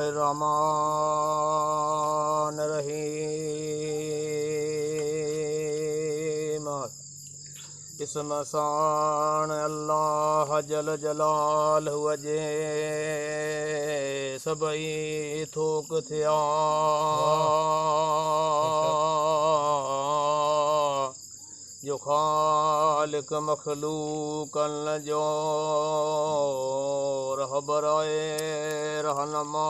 रहमान रहीम। इसमें शान अल्लाह जल जलाल वजे सबई थोक थिया जो खालिक मखलूकन जो रहबराए रहनमा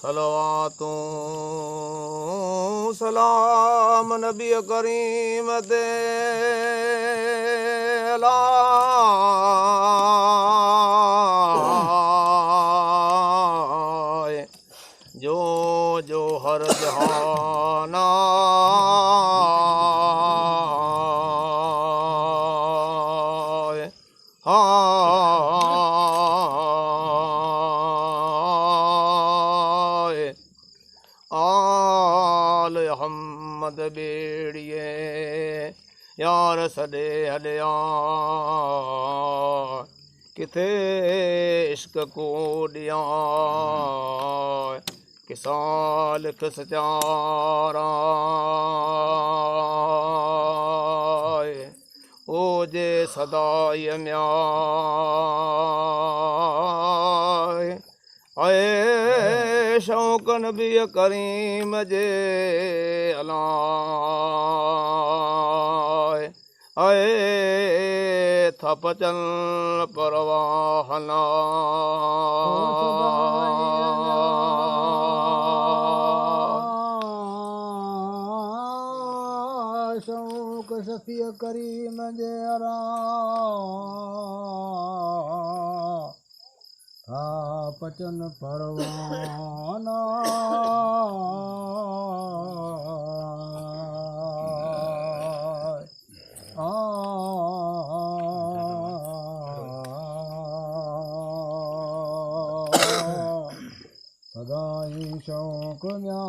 सलवातों सलाम नबी करीम दे अला जो हर जहाना आल अहमद बेड़िए यार सदे हलिया किथे इश्क को दिया किसाल सचारा ओ जे सदाई म्याय आए शौक नबी करीम जे अलाय आए थपचन परवाहना शौक सफी करीम जे अला पचन परवाना सदाई शौक म्या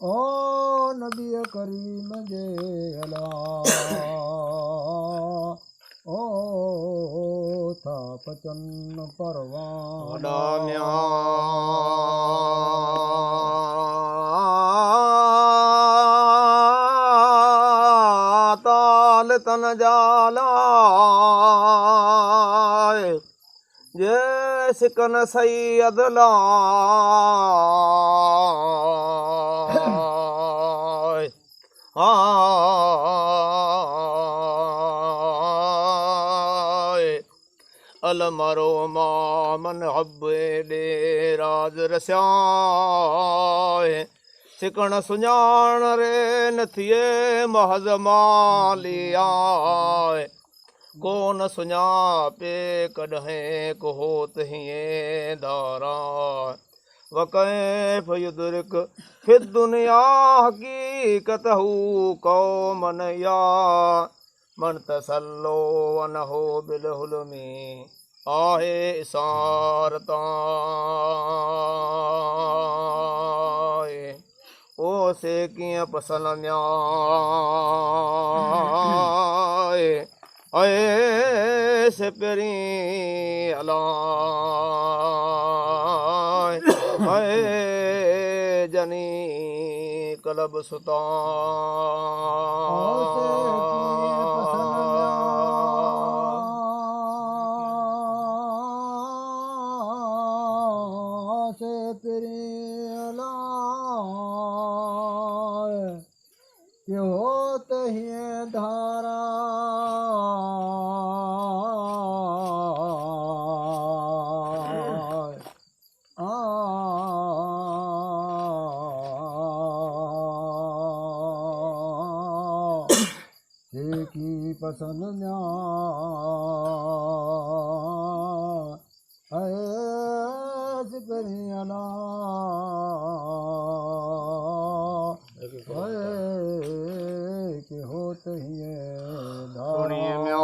ओ नबी करीम जे अला ओ था पचन परवाना ताल तन जाला जे सिकन सैयद ला अलमरो मामन हब्बे दे राज रस्याए सिकण सुञाण रे नथिए महज मालिया कोन सुञापे कॾहिं को होत हीअं धारा वकैफ़ युद्रिक फि दुनिया हकीकतहू कौमन या मन तसल्लो अनहो बिलहुलमी आहे इसारताए ओ से कीअं पसंद न्याए अए से पेरी अलाए अए जनी कलब सुता से पेरी अलाए कि होत ही धारा की पसंद न्या ऐसे करियला के होते ही सुनिए म्या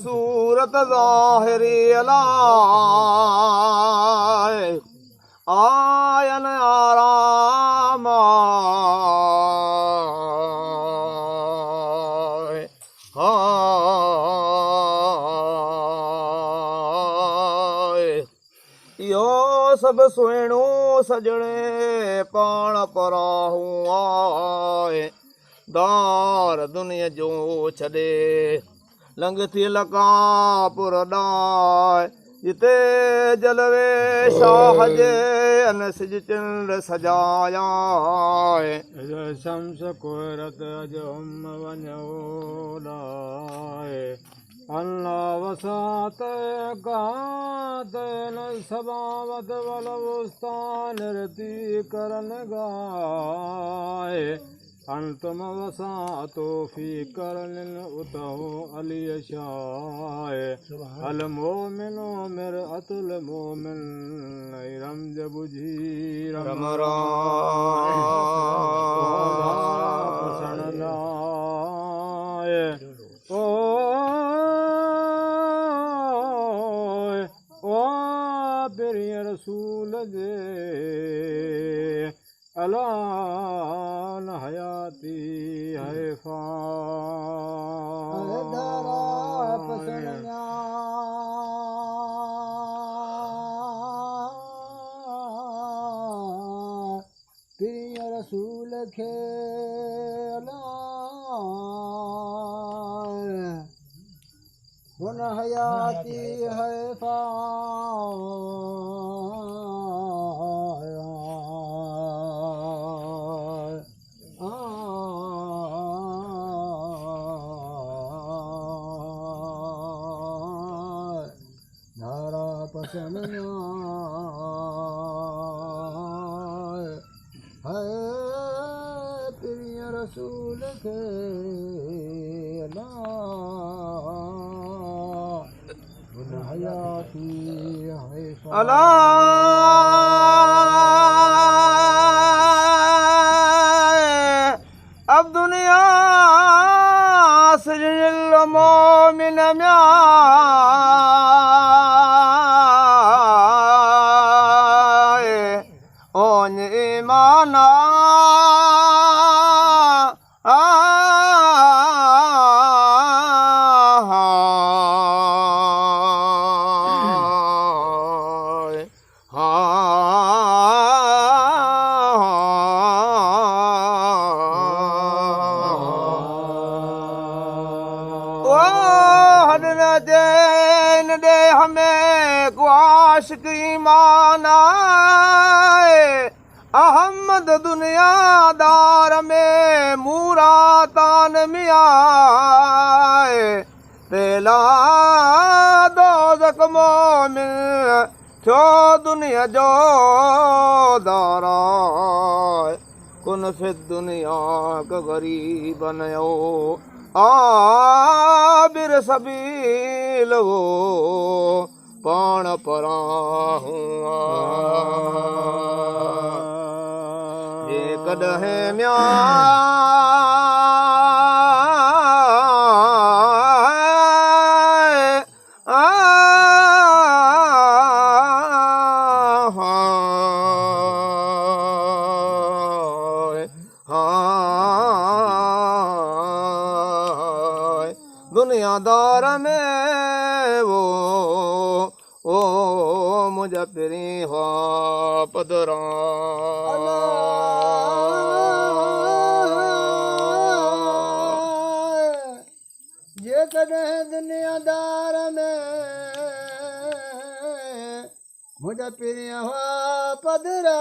सूरत ज़ाहिरी अलाए आयन आराम हाय यो सब सुहिणो सजणे पाण पराहूं आए दार दुनिया जो छॾे लंघ थी लकापुर ॾाए जिते जलवे शाह जे अन सिज चंड सजाया शम्स कुरत अजम वञो लाए अल्लाह वसात गात न सबावत वलवस्तान रती करन गाए अंतम वसातो फी करन उतहो अली शाए अल मोमिनो मेर अतुल मोमिन रमज बुझी रम पसण लाए ओ प्रिय रसूल जे अला हयाती है फारा पसंद प्रिय रसूल खे अला हुन हयाती है धारा पसंद है प्रिय रसूल के अला हयाती है अला अब दुनिया सजल मोमिन म्याए ओन ईमाना देन दे हमें आशिक ईमान आए अहमद दुनियादार में मूरा तान मियाए तेला दोज़ख मोमिन छो दुनिया जो दारा कुन फिर दुनिया का गरीब नयो आबिर सबील वो पाण पराहूं ये कॾहिं दुनियादार में वो मुझे पिरी हुआ पदरा जे कॾहिं दुनियादार में मुझे पिरी हुआ पदरा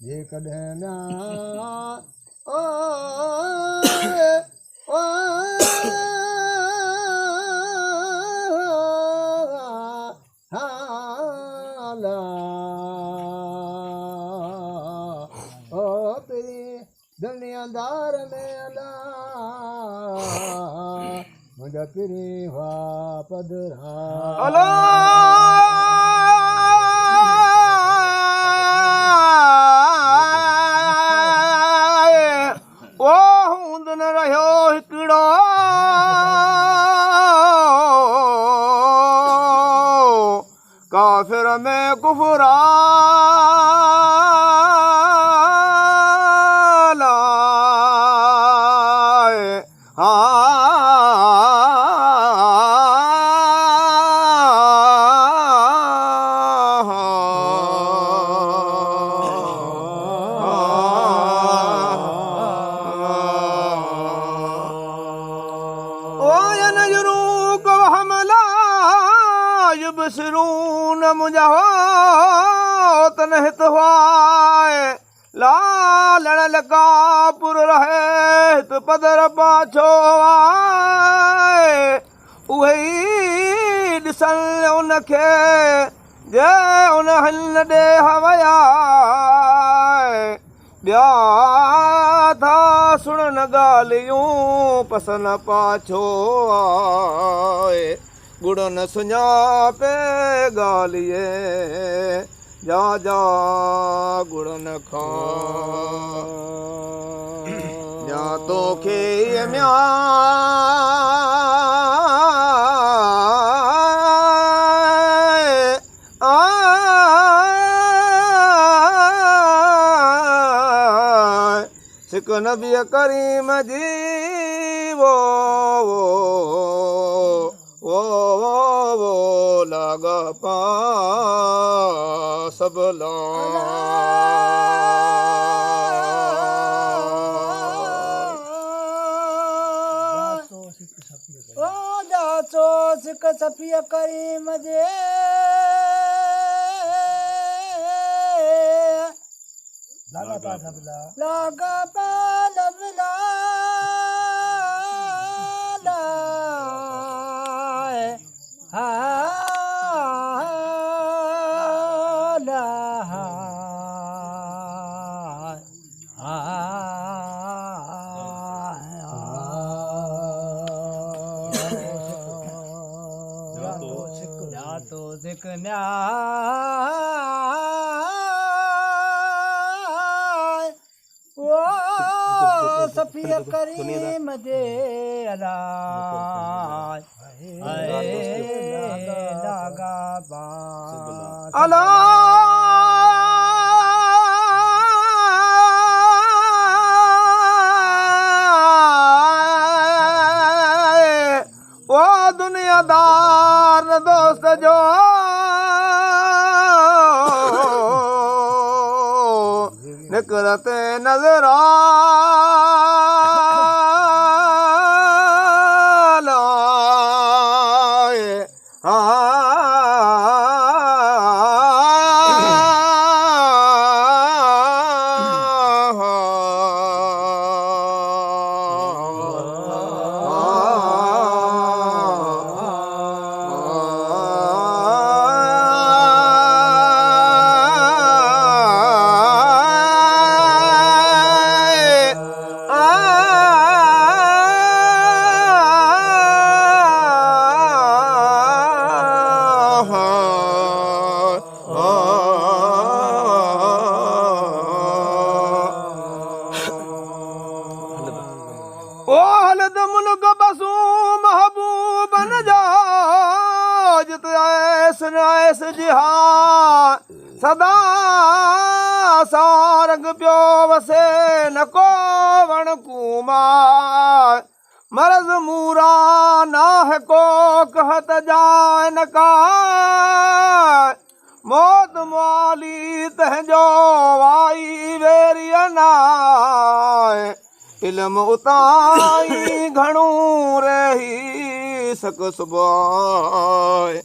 जे कॾहिं ना दुनियादार में अला मुझा पिरी हुआ पदरा अला ओ हूंद न रहियो हिकिड़ो काफ़िर में कुफरा बसरून मुंहिंजा तनहित हुआ लालण लका पुर रहे हित पदर पाछो उहे ई ॾिसण उनखे जे उन हल ॾे हवया ॿिया था सुणन ॻाल्हियूं पसन पाछो गुड़ न सुञापे ॻाल्हिए जा जा गुड़ न खा या तोखे सिक नबी करीम जी वो लागा पा सब जाचो सिक सफिया करीम जे लागा पा लबला सफिया करीम जे अला लागा बा अला ओ दुनियादार दोस्त जो निकरते नजर ओ हलद मुल्क बसू महबूब न जाजत ऐस जिहान सदा सारंग पियो वसे न को वण कुमार मरज़ मूरा नाह को कहत जाए न का मौत माली तंहिंजो वाई वेरिय नाए इल्म उताई घणो रही सक सुबाए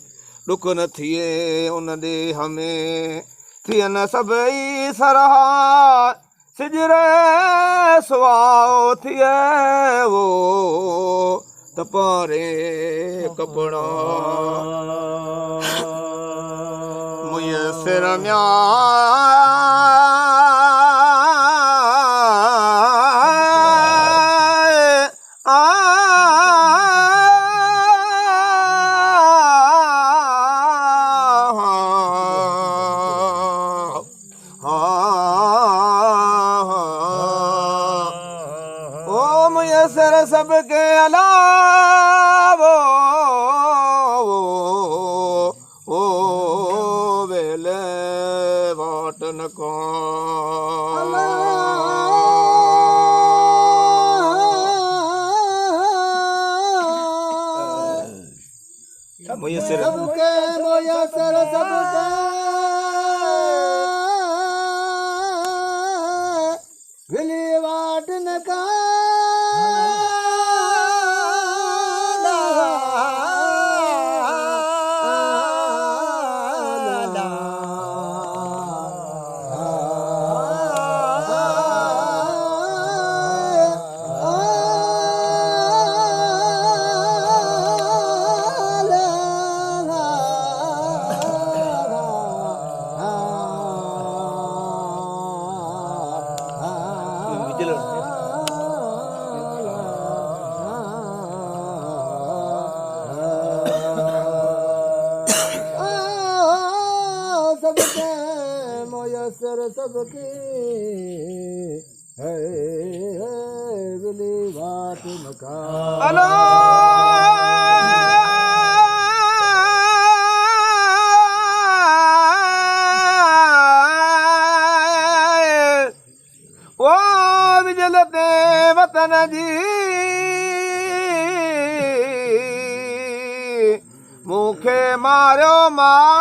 ॾुख न थिए उन ॾेह में थियनि सभई सरहा सिजरे सुवाओ थिए वो त पारे कपड़ा मुयसर म्या मुयसर सबके अलावो ओ वेले वाट न को मुयसर सबके मुयसर सबके विली वाट न का सबके मुयसर सबके है विली वाट न का अला ओ विजलते वतन जी मुखे मारो माला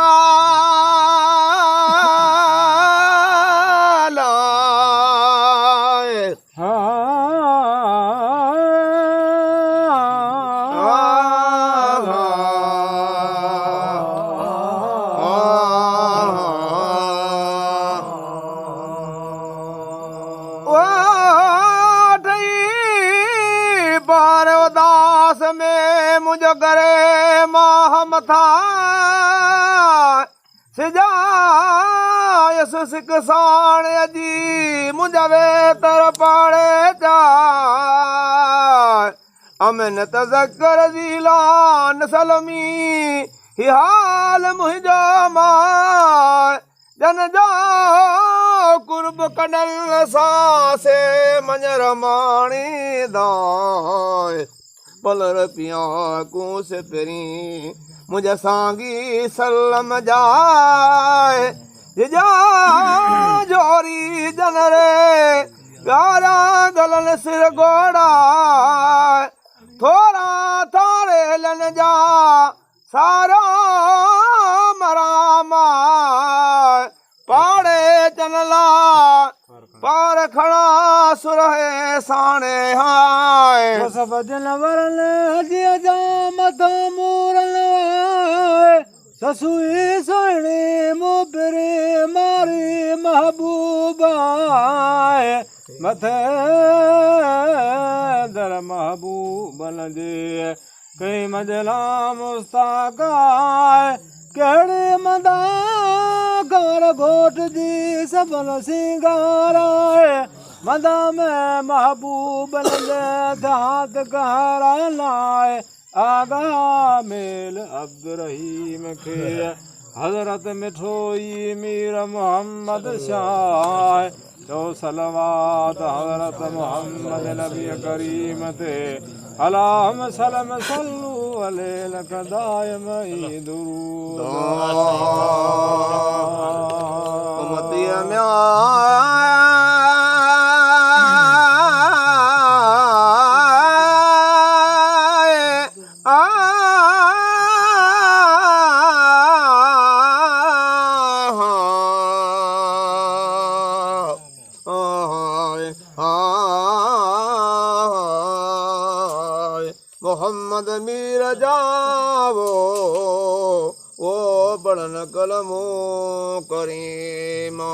बार उदास में मुझ करे माह मथा सिजायस सिक साण अजी मुझवे तर पाड़े जा अमन तज़क्कर ज़ीलान सलमी ही हाल मुझो मां जन जो कुर्ब कनल सासे मंजर माणी दाए पलर पिया को से पेरी मुझे सांगी सलम जाए जा जोरी जन रे प्यारा गलन सिर गोड़ा थोड़ा थारे लन जा सारा मरामा पाड़े चनला पार खड़ा सुरहे साणे हाय सब जनवरन हजिया जा मथा मूरन ससुई सोहणी मुबरे मारी महबूबा मथे दर महबूबन जे कई मजला मुस्ताकाए केड़े मदा कर घोट जी सबन सिंगाराए मदा में महबूबन जे हाथ कहरा लाए आगा मेल अब्दुर्रहीम के हजरत मिठोई मीर मोहम्मद शाह तो सलवात हजरत मोहम्मद नबी करीम ते अलाम सलम सल्लु अलैक दायम दुरूद उम्मतिया में मोहम्मद मीर जावो वो बड़न कलमो करीमा